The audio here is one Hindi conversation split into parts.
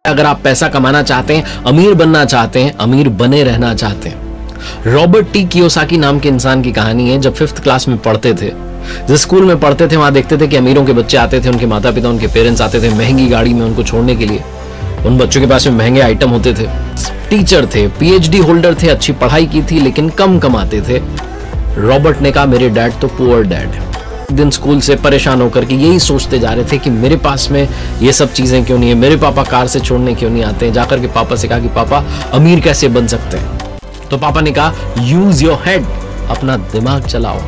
अगर आप पैसा कमाना चाहते हैं, अमीर बनना चाहते हैं, अमीर बने रहना चाहते हैं। रॉबर्ट टी कियोसाकी नाम के इंसान की कहानी है। जब 5th क्लास में पढ़ते थे, जिस स्कूल में पढ़ते थे, वहां देखते थे कि अमीरों के बच्चे आते थे, उनके माता पिता, उनके पेरेंट्स आते थे महंगी गाड़ी में उनको छोड़ने के लिए। उन बच्चों के पास में महंगे आइटम होते थे। टीचर थे, PhD होल्डर थे, अच्छी पढ़ाई की थी, लेकिन कम कमाते थे। रॉबर्ट ने कहा मेरे डैड तो पुअर डैड है। एक दिन स्कूल से परेशान होकर के यही सोचते जा रहे थे कि मेरे पास में ये सब चीजें क्यों नहीं है, मेरे पापा कार से छोड़ने क्यों नहीं आते हैं। जाकर के पापा से कहा कि पापा अमीर कैसे बन सकते हैं। तो पापा ने कहा यूज योर हेड, अपना दिमाग चलाओ।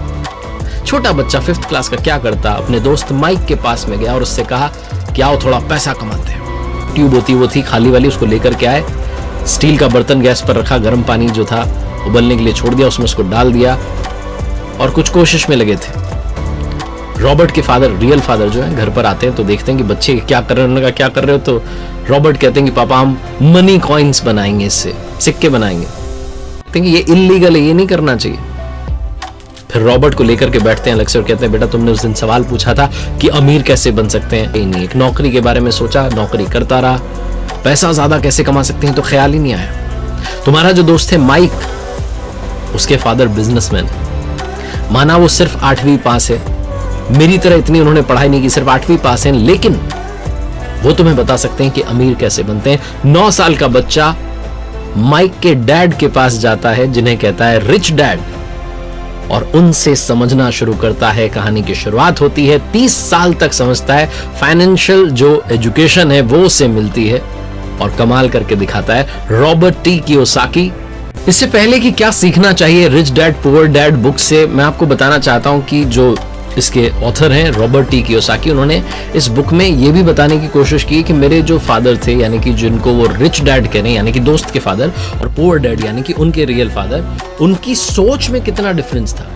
छोटा बच्चा 5th क्लास का क्या करता, अपने दोस्त माइक के पास में गया और उससे कहा कि आओ थोड़ा पैसा कमाते हैं। ट्यूब होती वो थी खाली वाली, उसको लेकर के आए। स्टील का बर्तन गैस पर रखा, गर्म पानी जो था उबलने के लिए छोड़ दिया, उसमें उसको डाल दिया और कुछ कोशिश में लगे थे। रॉबर्ट के फादर, रियल फादर जो है, घर पर आते हैं तो देखते हैं कि बच्चे क्या कर रहे हैं। उन्होंने कहा क्या कर रहे हो? तो रॉबर्ट कहते हैं कि पापा हम मनी कॉइन्स बनाएंगे, इससे सिक्के बनाएंगे। कहते हैं कि ये इल्लीगल है, ये नहीं करना चाहिए। फिर रॉबर्ट को लेकर के बैठते हैं अलग से और कहते हैं बेटा तुमने उस दिन सवाल पूछा था कि अमीर कैसे बन सकते हैं, नहीं एक नौकरी के बारे में सोचा, नौकरी करता रहा, पैसा ज्यादा कैसे कमा सकते हैं तो ख्याल ही नहीं आया। तुम्हारा जो दोस्त है माइक, उसके फादर बिजनेसमैन, माना वो सिर्फ 8वीं पास है, मेरी तरह इतनी उन्होंने पढ़ाई नहीं की, सिर्फ 8वीं पास है, लेकिन वो तुम्हें बता सकते हैं कि अमीर कैसे बनते हैं। 9 साल का बच्चा माइक के डैड के पास जाता है, जिन्हें कहता है रिच डैड, और उनसे समझना शुरू करता है। कहानी की शुरुआत होती है, 30 साल तक समझता है, फाइनेंशियल जो एजुकेशन है वो उससे मिलती है और कमाल करके दिखाता है रॉबर्ट टी कियोसाकी। इससे पहले कि क्या सीखना चाहिए rich dad poor dad book से, मैं आपको बताना चाहता हूं कि जो इसके ऑथर हैं रॉबर्ट टी कियोसाकी, उन्होंने इस बुक में ये भी बताने की कोशिश की कि मेरे जो फादर थे, यानी कि जिनको वो रिच डैड कह रहे हैं, यानी कि दोस्त के फादर, और पुअर डैड यानी कि उनके रियल फादर, उनकी सोच में कितना डिफरेंस था।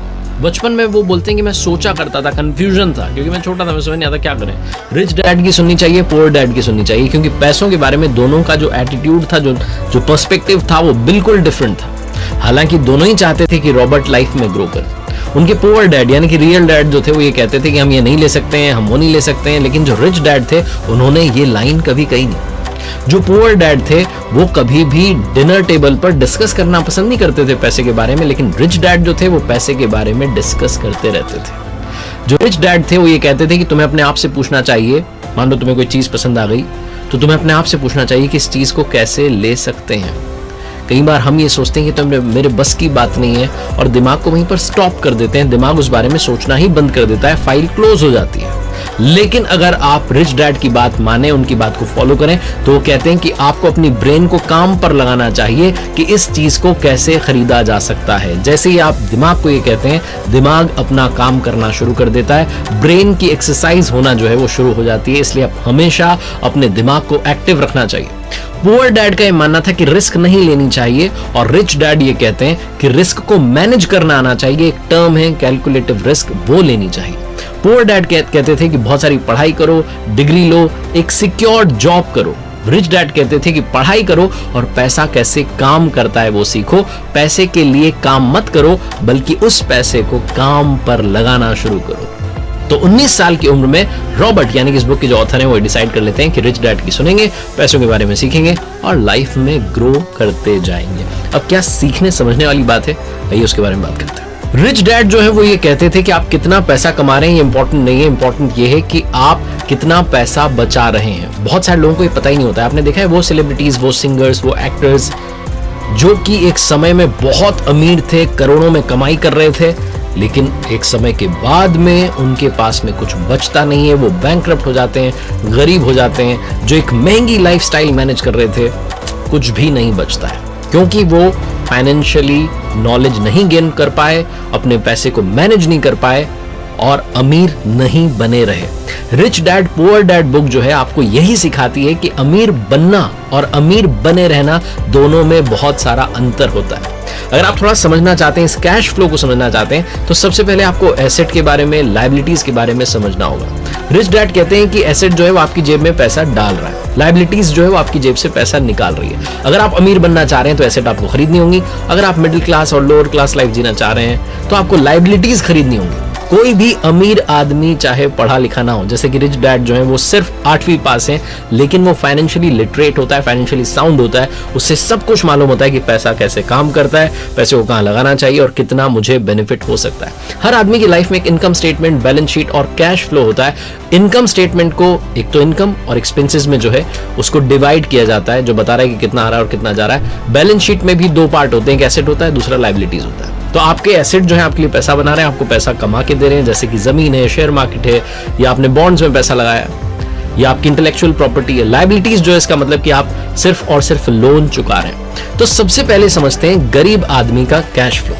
बचपन में वो बोलते हैं कि मैं सोचा करता था, कंफ्यूजन था, क्योंकि मैं छोटा था, मैं समझ नहीं आता क्या करें। रिच डैड की सुननी चाहिए, पुअर डैड की सुननी चाहिए, क्योंकि पैसों के बारे में दोनों का जो एटीट्यूड था, जो पर्सपेक्टिव था, वो बिल्कुल डिफरेंट था। हालांकि दोनों ही चाहते थे कि रॉबर्ट लाइफ में ग्रो करे। उनके पुअर डैड यानी कि रियल डैड जो थे, वो ये कहते थे कि हम ये नहीं ले सकते हैं, हम वो नहीं ले सकते हैं, लेकिन जो रिच डैड थे उन्होंने ये लाइन कभी कही नहीं। जो पुअर डैड थे वो कभी भी डिनर टेबल पर डिस्कस करना पसंद नहीं करते थे पैसे के बारे में, लेकिन रिच डैड जो थे वो पैसे के बारे में डिस्कस करते रहते थे। जो रिच डैड थे वो ये कहते थे कि तुम्हें अपने आप से पूछना चाहिए, मान लो तुम्हें कोई चीज पसंद आ गई तो तुम्हें अपने आप से पूछना चाहिए कि इस चीज को कैसे ले सकते हैं। कई बार हम ये सोचते हैं कि तो मेरे बस की बात नहीं है और दिमाग को वहीं पर स्टॉप कर देते हैं, दिमाग उस बारे में सोचना ही बंद कर देता है, फाइल क्लोज हो जाती है। लेकिन अगर आप रिच डैड की बात माने, उनकी बात को फॉलो करें, तो वो कहते हैं कि आपको अपनी ब्रेन को काम पर लगाना चाहिए कि इस चीज को कैसे खरीदा जा सकता है। जैसे ही आप दिमाग को ये कहते हैं, दिमाग अपना काम करना शुरू कर देता है, ब्रेन की एक्सरसाइज होना जो है वो शुरू हो जाती है। इसलिए आप हमेशा अपने दिमाग को एक्टिव रखना चाहिए। पुअर डैड का ये मानना था कि रिस्क नहीं लेनी चाहिए, और रिच डैड ये कहते हैं कि रिस्क को मैनेज करना आना चाहिए। एक टर्म है कैलकुलेटिव रिस्क, वो लेनी चाहिए। पुअर डैड कहते थे कि बहुत सारी पढ़ाई करो, डिग्री लो, एक सिक्योर्ड जॉब करो। रिच डैड कहते थे कि पढ़ाई करो और पैसा कैसे काम करता है वो सीखो। पैसे के लिए काम मत करो, बल्कि उस पैसे को काम पर लगाना शुरू करो। तो 19 साल की उम्र में रॉबर्ट यानी कि इस बुक के जो ऑथर हैं वो डिसाइड कर लेते हैं कि रिच डैड की सुनेंगे, पैसों के बारे में सीखेंगे और लाइफ में ग्रो करते जाएंगे। अब क्या सीखने समझने वाली बात है, आइए उसके बारे में बात करते हैं। रिच डैड जो है वो ये कहते थे कि आप कितना पैसा कमा रहे हैं ये इंपॉर्टेंट नहीं है, इंपॉर्टेंट ये है कि आप कितना पैसा बचा रहे हैं। बहुत सारे लोगों को ये पता ही नहीं होता है। आपने देखा है वो सेलिब्रिटीज, वो सिंगर्स, वो एक्टर्स जो कि एक समय में बहुत अमीर थे, करोड़ों में कमाई कर रहे थे, लेकिन एक समय के बाद में उनके पास में कुछ बचता नहीं है, वो बैंकक्रप्ट हो जाते हैं, गरीब हो जाते हैं। जो एक महंगी लाइफस्टाइल मैनेज कर रहे थे, कुछ भी नहीं बचता है, क्योंकि वो फाइनेंशियली नॉलेज नहीं गेन कर पाए, अपने पैसे को मैनेज नहीं कर पाए और अमीर नहीं बने रहे। Rich dad poor dad book जो है आपको यही सिखाती है कि अमीर बनना और अमीर बने रहना दोनों में बहुत सारा अंतर होता है। अगर आप थोड़ा समझना चाहते हैं, इस कैश फ्लो को समझना चाहते हैं, तो सबसे पहले आपको एसेट के बारे में, लायबिलिटीज के बारे में समझना होगा। रिच डैड कहते हैं कि एसेट जो है वो आपकी जेब में पैसा डाल रहा है, लायबिलिटीज जो है वो आपकी जेब से पैसा निकाल रही है। अगर आप अमीर बनना चाह रहे हैं तो एसेट आपको खरीदनी होंगी, अगर आप मिडिल क्लास और लोअर क्लास लाइफ जीना चाह रहे हैं तो आपको लायबिलिटीज खरीदनी होंगी। कोई भी अमीर आदमी चाहे पढ़ा लिखा ना हो, जैसे कि रिच डैड जो है वो सिर्फ 8वीं पास है, लेकिन वो फाइनेंशियली लिटरेट होता है, फाइनेंशियली साउंड होता है, उससे सब कुछ मालूम होता है कि पैसा कैसे काम करता है, पैसे को कहाँ लगाना चाहिए और कितना मुझे बेनिफिट हो सकता है। हर आदमी की लाइफ में एक इनकम स्टेटमेंट, बैलेंस शीट और कैश फ्लो होता है। इनकम स्टेटमेंट को एक तो इनकम और एक्सपेंसेस में जो है उसको डिवाइड किया जाता है, जो बता रहा है कि कितना आ रहा है और कितना जा रहा है। बैलेंस शीट में भी 2 पार्ट होते हैं, एक एसेट होता है, दूसरा लायबिलिटीज होता है। तो आपके एसेट जो है आपके लिए पैसा बना रहे हैं, आपको पैसा कमा के दे रहे हैं, जैसे कि जमीन है, शेयर मार्केट है, या आपने बॉन्ड्स में पैसा लगाया, या आपकी इंटेलेक्चुअल प्रॉपर्टी है। लायबिलिटीज जो है इसका मतलब कि आप सिर्फ और सिर्फ लोन चुका रहे हैं। तो सबसे पहले समझते हैं गरीब आदमी का कैश फ्लो।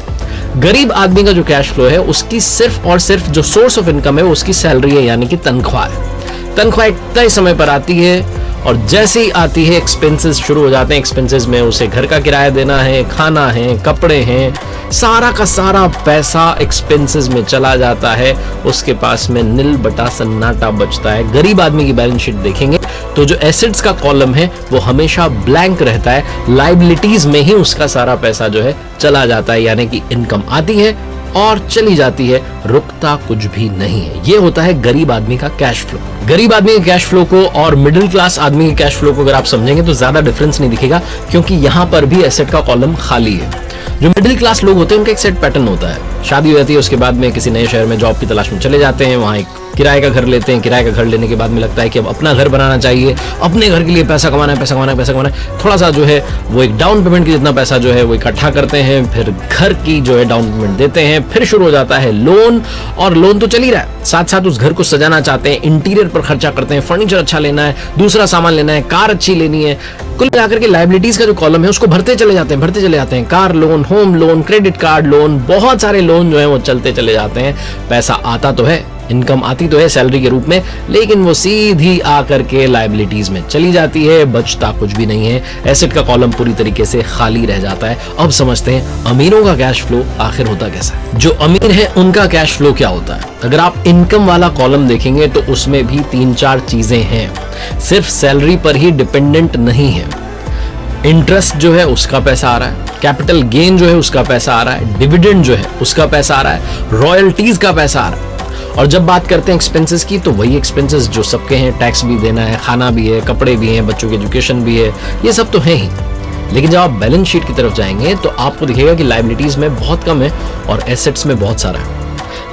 गरीब आदमी का जो कैश फ्लो है उसकी सिर्फ और सिर्फ जो सोर्स ऑफ इनकम है वो उसकी सैलरी है, यानी कि तनख्वाह है। तनख्वाह एक तय समय पर आती है और जैसे ही आती है एक्सपेंसेस शुरू हो जाते हैं। एक्सपेंसेस में उसे घर का किराया देना है, खाना है, कपड़े हैं, सारा का सारा पैसा एक्सपेंसेस में चला जाता है। उसके पास में नील बटा सन्नाटा बचता है। गरीब आदमी की बैलेंस शीट देखेंगे तो जो एसेट्स का कॉलम है वो हमेशा ब्लैंक रहता है। लायबिलिटीज में ही उसका सारा पैसा जो है चला जाता है, यानी कि इनकम आती है और चली जाती है, रुकता कुछ भी नहीं है। ये होता है गरीब आदमी का कैश फ्लो। गरीब आदमी के कैश फ्लो को और मिडिल क्लास आदमी के कैश फ्लो को अगर आप समझेंगे तो ज्यादा डिफरेंस नहीं दिखेगा, क्योंकि यहां पर भी एसेट का कॉलम खाली है। जो मिडिल क्लास लोग होते हैं उनका एक सेट पैटर्न होता है। शादी हो जाती है, उसके बाद में किसी नए शहर में जॉब की तलाश में चले जाते हैं, वहां एक किराए का घर लेते हैं। किराए का घर लेने के बाद में लगता है कि अब अपना घर बनाना चाहिए, अपने घर के लिए पैसा कमाना है, पैसा कमाना है, पैसा कमाना है। थोड़ा सा जो है वो एक डाउन पेमेंट की जितना पैसा जो है वो इकट्ठा करते हैं, फिर घर की जो है डाउन पेमेंट देते हैं, फिर शुरू हो जाता है लोन। और लोन तो चल ही रहा है, साथ साथ उस घर को सजाना चाहते हैं, इंटीरियर पर खर्चा करते हैं, फर्नीचर अच्छा लेना है, दूसरा सामान लेना है, कार अच्छी लेनी है। कुल मिलाकर के लायबिलिटीज का जो कॉलम है उसको भरते चले जाते हैं, भरते चले जाते हैं। Car loan, home loan, credit card loan, बहुत सारे लोन जो है वो चलते चले जाते हैं। पैसा आता तो है, इनकम आती तो है सैलरी के रूप में, लेकिन वो सीधी आकर के लायबिलिटीज में चली जाती है, बचता कुछ भी नहीं है। एसेट का कॉलम पूरी तरीके से खाली रह जाता है। अब समझते हैं अमीरों का कैश फ्लो आखिर होता कैसा है। जो अमीर है उनका कैश फ्लो क्या होता है। अगर आप इनकम वाला कॉलम देखेंगे तो उसमें भी 3-4 चीजें हैं, सिर्फ सैलरी पर ही डिपेंडेंट नहीं है। इंटरेस्ट जो है उसका पैसा आ रहा है, कैपिटल गेन जो है उसका पैसा आ रहा है, डिविडेंड जो है उसका पैसा आ रहा है, रॉयल्टीज का पैसा आ रहा है। और जब बात करते हैं एक्सपेंसेस की तो वही एक्सपेंसेस जो सबके हैं, टैक्स भी देना है, खाना भी है, कपड़े भी हैं, बच्चों की एजुकेशन भी है, ये सब तो है ही। लेकिन जब आप बैलेंस शीट की तरफ जाएंगे तो आपको दिखेगा कि लायबिलिटीज में बहुत कम है और एसेट्स में बहुत सारा है।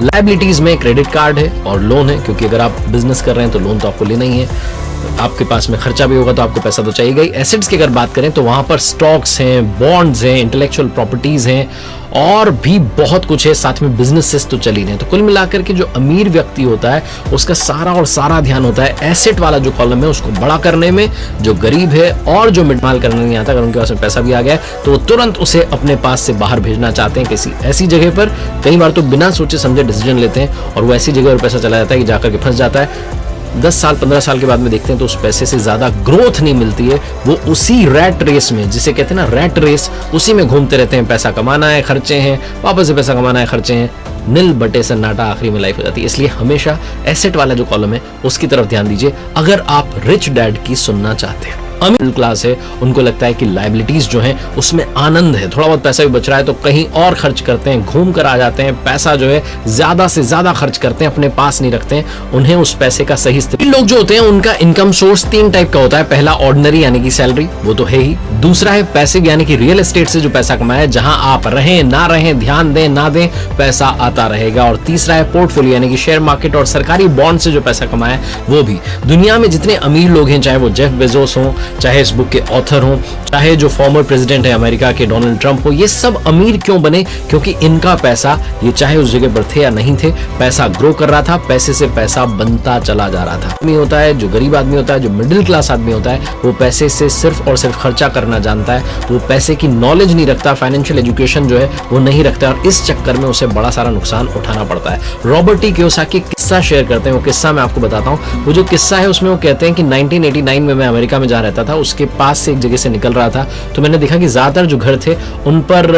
लायबिलिटीज में क्रेडिट कार्ड है और लोन है, क्योंकि अगर आप बिजनेस कर रहे हैं तो लोन तो आपको लेना ही है, आपके पास में खर्चा भी होगा तो आपको पैसा तो चाहिएगा ही। एसेट्स की अगर बात करें तो वहां पर स्टॉक्स हैं, बॉन्ड्स हैं, इंटेलेक्चुअल प्रॉपर्टीज हैं और भी बहुत कुछ है, साथ में बिजनेसेस तो चल ही रहे हैं। तो कुल मिलाकर के जो अमीर व्यक्ति होता है उसका सारा और सारा ध्यान होता है एसेट वाला जो कॉलम है उसको बड़ा करने में। जो गरीब है और जो मिडमाल करने नहीं आता, अगर उनके पास में पैसा भी आ गया है तो वो तुरंत उसे अपने पास से बाहर भेजना चाहते हैं किसी ऐसी जगह पर। कई बार तो बिना सोचे समझे डिसीजन लेते हैं और वो ऐसी जगह पर पैसा चला जाता है कि जाकर के फंस जाता है। 10 साल 15 साल के बाद में देखते हैं तो उस पैसे से ज्यादा ग्रोथ नहीं मिलती है। वो उसी रैट रेस में, जिसे कहते हैं ना रैट रेस, उसी में घूमते रहते हैं। पैसा कमाना है, खर्चे हैं, वापस से पैसा कमाना है, खर्चे हैं, नील बटे सन्नाटा आखिरी में लाइफ हो जाती है। इसलिए हमेशा एसेट वाला जो कॉलम है उसकी तरफ ध्यान दीजिए अगर आप रिच डैड की सुनना चाहते हैं। मिडिल क्लास है उनको लगता है कि लायबिलिटीज जो हैं उसमें आनंद है, थोड़ा बहुत पैसा भी बच रहा है तो कहीं और खर्च करते हैं, घूम कर आ जाते हैं, पैसा जो है ज्यादा से ज्यादा खर्च करते हैं, अपने पास नहीं रखते हैं, उन्हें उस पैसे का सही इस्तेमाल। लोग जो होते हैं उनका इनकम सोर्स 3 टाइप का होता है। पहला ऑर्डिनरी यानी कि सैलरी, वो तो है ही। दूसरा है पैसिव यानी कि रियल एस्टेट से जो पैसा कमाया, जहां आप रहें ना रहें, ध्यान दें ना दें, पैसा आता रहेगा। और तीसरा है पोर्टफोलियो यानी कि शेयर मार्केट और सरकारी बॉन्ड से जो पैसा कमाया वो भी। दुनिया में जितने अमीर लोग हैं, चाहे वो जेफ बेजोस हो, चाहे इस बुक के ऑथर हो, चाहे जो फॉर्मर प्रेसिडेंट है अमेरिका के डोनाल्ड ट्रंप हो, ये सब अमीर क्यों बने? क्योंकि इनका पैसा, ये चाहे उस जगह पर थे या नहीं थे, पैसा ग्रो कर रहा था, पैसे से पैसा बनता चला जा रहा था। आदमी होता है जो गरीब आदमी होता है, जो मिडिल क्लास आदमी होता है, वो पैसे से सिर्फ और सिर्फ खर्चा करना जानता है, वो पैसे की नॉलेज नहीं रखता, फाइनेंशियल एजुकेशन जो है वो नहीं रखता और इस चक्कर में उसे बड़ा सारा नुकसान उठाना पड़ता है। रॉबर्ट टी कियोसाकी किस्सा शेयर करते हैं, वो किस्सा मैं आपको बताता हूँ। वो जो किस्सा है उसमें वो कहते हैं कि 1989 में मैं अमेरिका में जहाँ रहता था उसके पास से एक जगह से निकल रहा था तो मैंने देखा कि ज्यादातर जो घर थे उन पर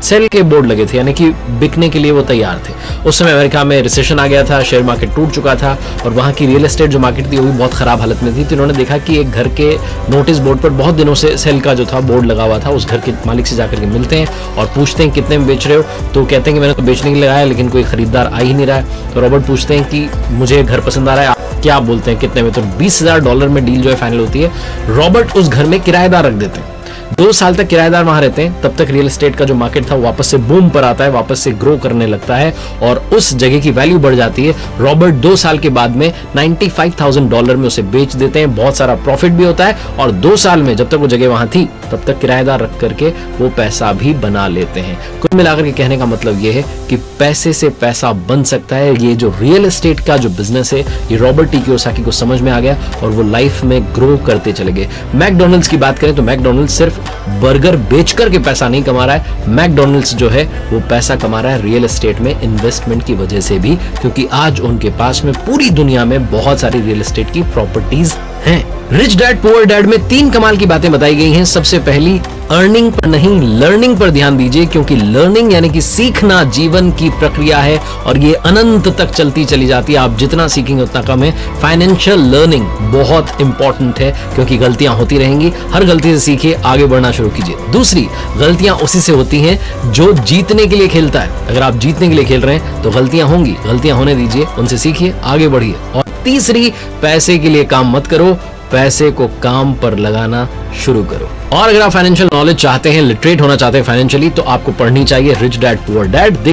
सेल के बोर्ड लगे थे, यानी कि बिकने के लिए वो तैयार थे। उस समय अमेरिका में रिसेशन आ गया था, शेयर मार्केट टूट चुका था और वहाँ की रियल एस्टेट जो मार्केट थी वो भी बहुत खराब हालत में थी। तो इन्होंने देखा कि एक घर के नोटिस बोर्ड पर बहुत दिनों से सेल का जो था बोर्ड लगा हुआ था। उस घर के मालिक से जाकर के मिलते हैं और पूछते हैं कितने में बेच रहे हो। तो कहते हैं कि मैंने तो बेचने के लिए लगाया लेकिन कोई खरीदार आ ही नहीं रहा है। तो रॉबर्ट पूछते हैं कि मुझे घर पसंद आ रहा है, आप क्या बोलते हैं कितने में? तो $20,000 में डील जो है फाइनल होती है। रॉबर्ट उस घर में किराएदार रख देते हैं, 2 साल तक किराएदार वहां रहते हैं। तब तक रियल एस्टेट का जो मार्केट था वापस से बूम पर आता है, वापस से ग्रो करने लगता है और उस जगह की वैल्यू बढ़ जाती है। रॉबर्ट 2 साल के बाद में $95,000 में उसे बेच देते हैं, बहुत सारा प्रॉफिट भी होता है और 2 साल में जब तक वो जगह वहां थी तब तक किराएदार रख करके वो पैसा भी बना लेते हैं। कुल मिलाकर के कहने का मतलब ये है कि पैसे से पैसा बन सकता है। ये जो रियल एस्टेट का जो बिजनेस है ये रॉबर्ट टी कियोसाकी को समझ में आ गया और वो लाइफ में ग्रो करते चले गए। मैकडॉनल्ड्स की बात करें तो मैकडॉनल्ड्स सिर्फ बर्गर बेचकर के पैसा नहीं कमा रहा है, मैकडॉनल्ड्स जो है वो पैसा कमा रहा है रियल एस्टेट में इन्वेस्टमेंट की वजह से भी, क्योंकि आज उनके पास में पूरी दुनिया में बहुत सारी रियल एस्टेट की प्रॉपर्टीज हैं। रिच डैड पुअर डैड में 3 कमाल की बातें बताई गई हैं। सबसे पहली, अर्निंग पर नहीं लर्निंग पर ध्यान दीजिए, क्योंकि लर्निंग यानी कि सीखना जीवन की प्रक्रिया है और ये अनंत तक चलती चली जाती है। आप जितना सीखेंगे उतना कम है। फाइनेंशियल लर्निंग बहुत इंपॉर्टेंट है क्योंकि गलतियां होती रहेंगी, हर गलती से सीखिए, आगे बढ़ना शुरू कीजिए। दूसरी, गलतियां उसी से होती हैं जो जीतने के लिए खेलता है। अगर आप जीतने के लिए खेल रहे हैं तो गलतियां होंगी, गलतियां होने दीजिए, उनसे सीखिए, आगे बढ़िए। और तीसरी, पैसे के लिए काम मत करो, पैसे को काम पर लगाना शुरू करो। और अगर आप फाइनेंशियल नॉलेज चाहते हैं, लिटरेट होना चाहते हैं फाइनेंशियली, तो आपको पढ़नी चाहिए रिच डैड पुअर डैड।